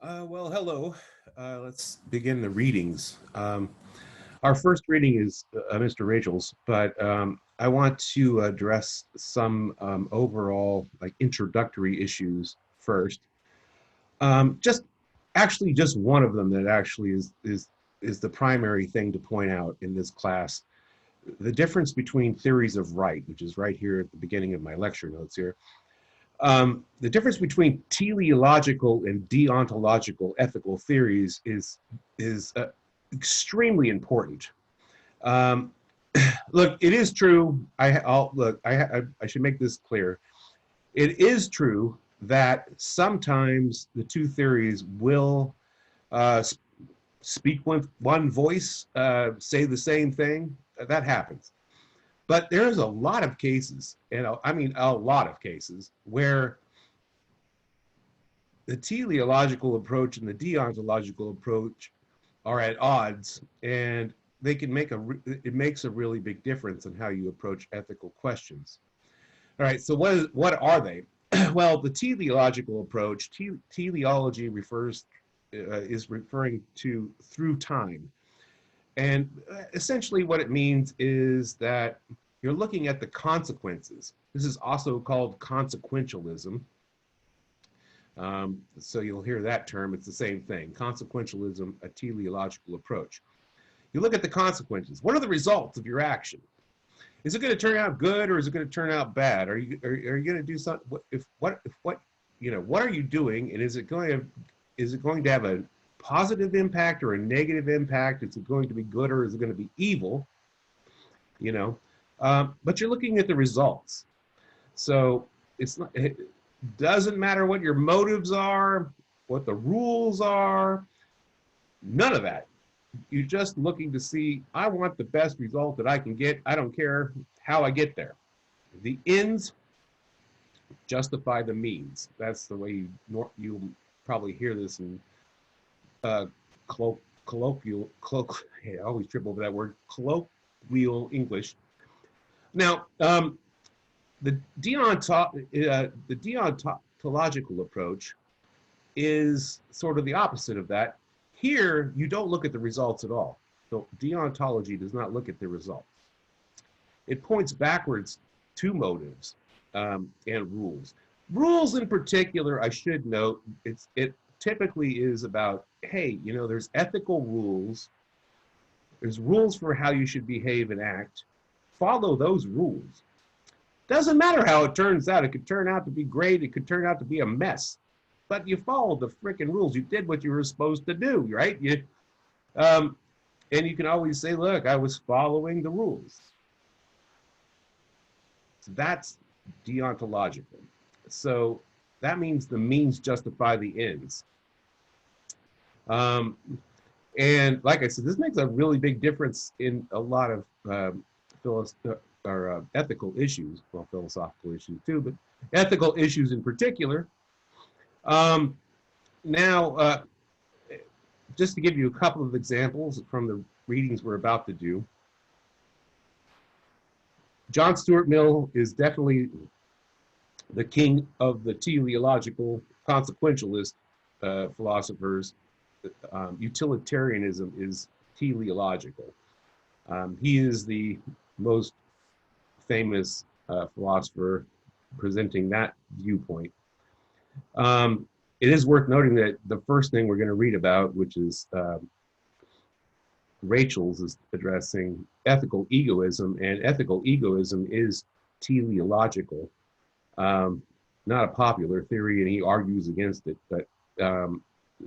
Well, hello. Let's begin the readings. Our first reading is Mr. Rachel's, but I want to address some overall, like, introductory issues first. Just actually, just one of them that actually is the primary thing to point out in this class. The difference between theories of right, which is right here at the beginning of my lecture notes here. The difference between teleological and deontological ethical theories is extremely important. Um, Look, it is true. I should make this clear. It is true that sometimes the two theories will uh, speak with one voice, say the same thing. That happens. But there's a lot of cases, and I mean a lot of cases, where the teleological approach and the deontological approach are at odds, and they can it makes a really big difference in how you approach ethical questions. All right, so what are they? Well, the teleological approach, teleology is referring to through time. And essentially what it means is that you're looking at the consequences. This is also called consequentialism. So you'll hear that term. It's the same thing. Consequentialism, a teleological approach. You look at the consequences. What are the results of your action? Is it going to turn out good, or is it going to turn out bad? Are you going to do something? What are you doing, and is it going to have a positive impact or a negative impact? Is it going to be good, or is it going to be evil? But you're looking at the results. So it doesn't matter what your motives are, what the rules are, none of that. You're just looking to see, I want the best result that I can get. I don't care how I get there. The ends justify the means. That's the way you'll probably hear this in colloquial, I always trip over that word, colloquial English. Now, the deontological approach is sort of the opposite of that. Here, you don't look at the results at all. So deontology does not look at the results. It points backwards to motives and rules. Rules in particular, I should note, it typically is about, hey, there's ethical rules. There's rules for how you should behave and act. Follow those rules. Doesn't matter how it turns out. It could turn out to be great. It could turn out to be a mess. But you followed the freaking rules. You did what you were supposed to do, right? And you can always say, look, I was following the rules. So that's deontological. So that means the means justify the ends. And like I said, this makes a really big difference in a lot of ethical issues, well, philosophical issues too, but ethical issues in particular. Now, just to give you a couple of examples from the readings we're about to do, John Stuart Mill is definitely the king of the teleological consequentialist philosophers. Utilitarianism is teleological. He is the most famous philosopher presenting that viewpoint. It is worth noting that the first thing we're going to read about, which is Rachel's, is addressing ethical egoism, and ethical egoism is teleological, not a popular theory, and he argues against it, but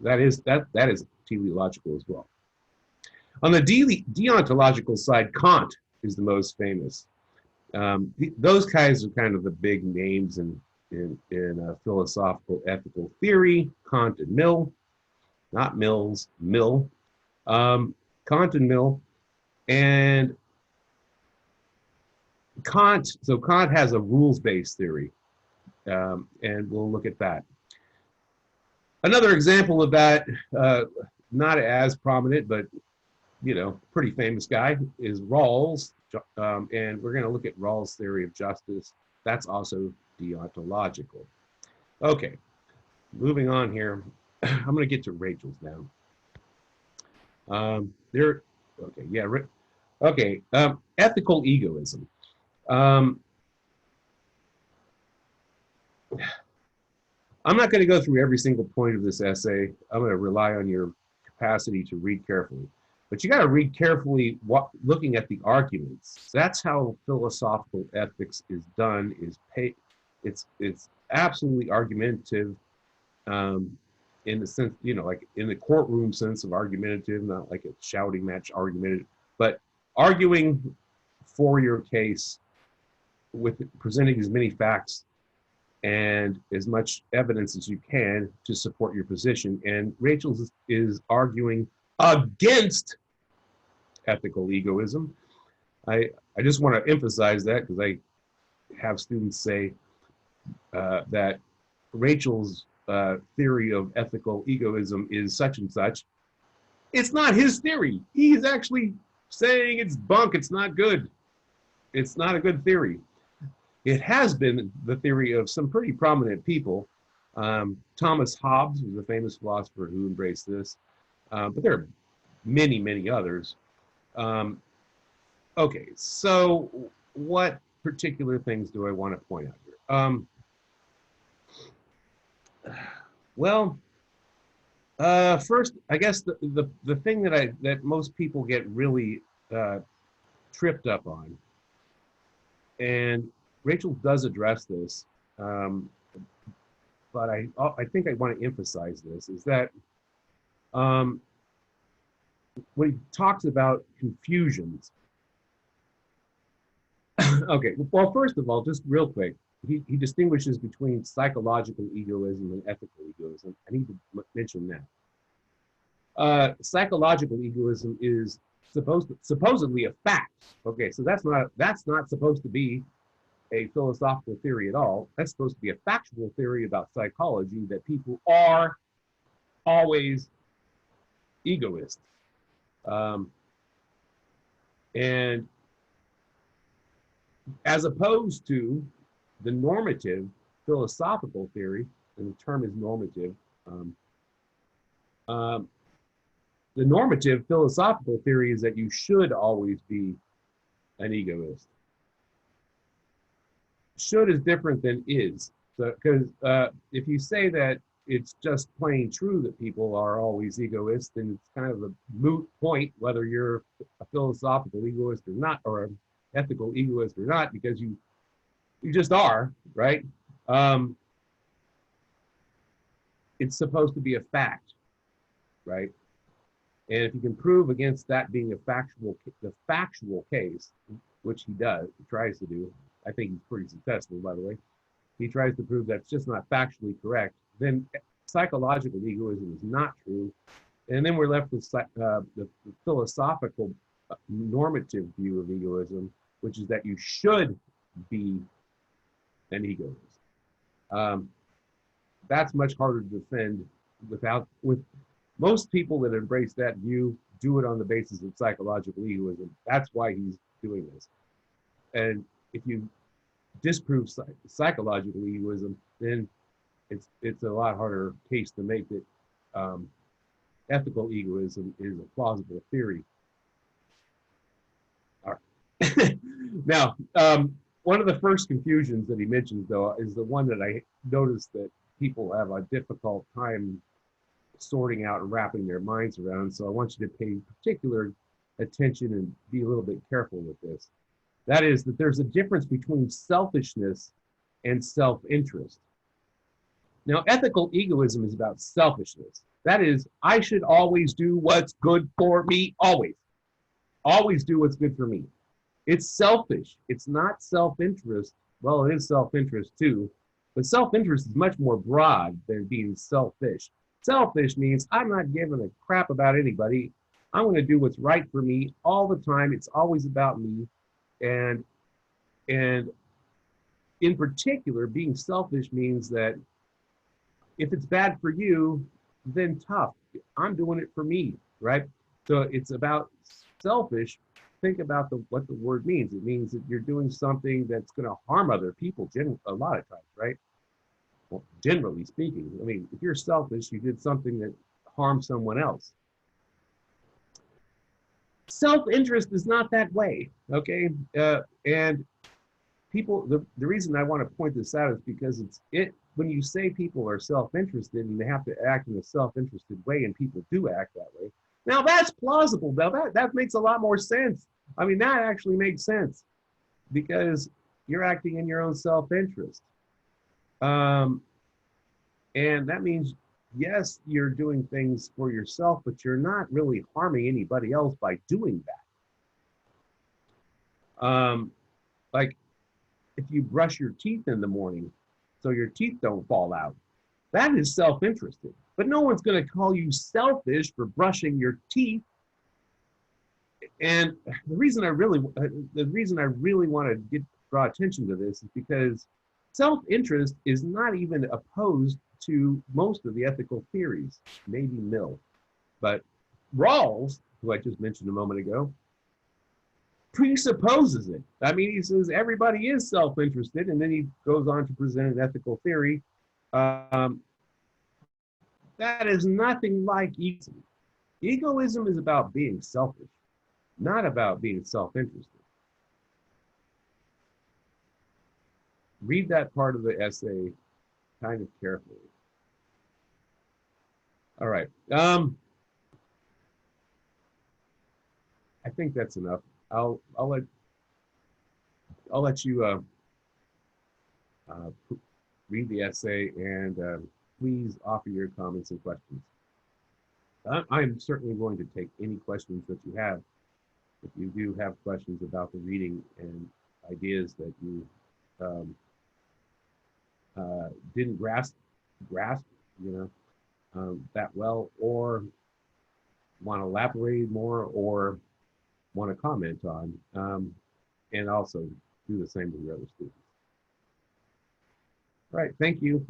that is teleological as well. On the deontological side, Kant is the most famous. Those guys are kind of the big names in philosophical ethical theory. Kant and Mill, not Mills, Mill. Kant and Mill. And Kant has a rules-based theory, and we'll look at that. Another example of that, not as prominent, but pretty famous guy, is Rawls, and we're going to look at Rawls' theory of justice. That's also deontological. Okay, moving on here. I'm going to get to Rachel's now. There, okay, yeah, okay. Ethical egoism. Um, I'm not going to go through every single point of this essay. I'm going to rely on your capacity to read carefully. But you got to read carefully looking at the arguments. That's how philosophical ethics is done. It's absolutely argumentative, in the sense, like in the courtroom sense of argumentative, not like a shouting match argumentative, but arguing for your case with presenting as many facts and as much evidence as you can to support your position. And Rachel is arguing against ethical egoism. I just want to emphasize that because I have students say that Rachel's theory of ethical egoism is such and such. It's not his theory. He's actually saying it's bunk. It's not good. It's not a good theory. It has been the theory of some pretty prominent people. Thomas Hobbes was a famous philosopher who embraced this, but there are many, many others. Okay, so what particular things do I want to point out here? Well, first, I guess the thing that most people get really tripped up on, and Rachel does address this, but I think I want to emphasize this, is that when he talks about confusions, okay, well, first of all, just real quick, he distinguishes between psychological egoism and ethical egoism. I need to mention that. Psychological egoism is supposedly a fact. Okay, so that's not supposed to be a philosophical theory at all. That's supposed to be a factual theory about psychology, that people are always egoists. And as opposed to the normative philosophical theory, and the term is normative, the normative philosophical theory is that you should always be an egoist. Should is different than is. So, because if you say that it's just plain true that people are always egoists, then it's kind of a moot point whether you're a philosophical egoist or not, or an ethical egoist or not, because you just are, right? It's supposed to be a fact, right? And if you can prove against that being the factual case, which he tries to do, I think he's pretty successful, by the way. He tries to prove that's just not factually correct. Then psychological egoism is not true. And then we're left with the philosophical normative view of egoism, which is that you should be an egoist. That's much harder to defend with most people that embrace that view do it on the basis of psychological egoism. That's why he's doing this. And if you disprove psychological egoism, then it's a lot harder case to make that ethical egoism is a plausible theory. All right. Now, one of the first confusions that he mentions, though, is the one that I noticed that people have a difficult time sorting out and wrapping their minds around. So I want you to pay particular attention and be a little bit careful with this. That is that there's a difference between selfishness and self-interest. Now, ethical egoism is about selfishness. That is, I should always do what's good for me, always. Always do what's good for me. It's selfish. It's not self-interest. Well, it is self-interest too, but self-interest is much more broad than being selfish. Selfish means I'm not giving a crap about anybody. I'm going to do what's right for me all the time. It's always about me. And in particular, being selfish means that if it's bad for you, then tough. I'm doing it for me, right? So it's about selfish. Think about what the word means. It means that you're doing something that's going to harm other people a lot of times, right? Well, generally speaking, I mean, if you're selfish, you did something that harmed someone else. Self-interest is not that way, okay? And people, the reason I want to point this out is because when you say people are self-interested and they have to act in a self-interested way, and people do act that way. Now that's plausible. Now that makes a lot more sense. I mean, that actually makes sense because you're acting in your own self-interest. Um, and that means, yes, you're doing things for yourself, but you're not really harming anybody else by doing that. Like if you brush your teeth in the morning so your teeth don't fall out, that is self-interested. But no one's going to call you selfish for brushing your teeth. And the reason I really want to draw attention to this is because self-interest is not even opposed to most of the ethical theories, maybe Mill, but Rawls, who I just mentioned a moment ago, presupposes it. I mean, he says everybody is self-interested, and then he goes on to present an ethical theory um, that is nothing like egoism. Egoism is about being selfish, not about being self-interested. Read that part of the essay kind of carefully. All right. I think that's enough. I'll I'll let I'll let you uh, read the essay and please offer your comments and questions. I'm certainly going to take any questions that you have. If you do have questions about the reading and ideas that you um, didn't grasp, you know, that well, or want to elaborate more, or want to comment on, and also do the same with your other students. All right, thank you.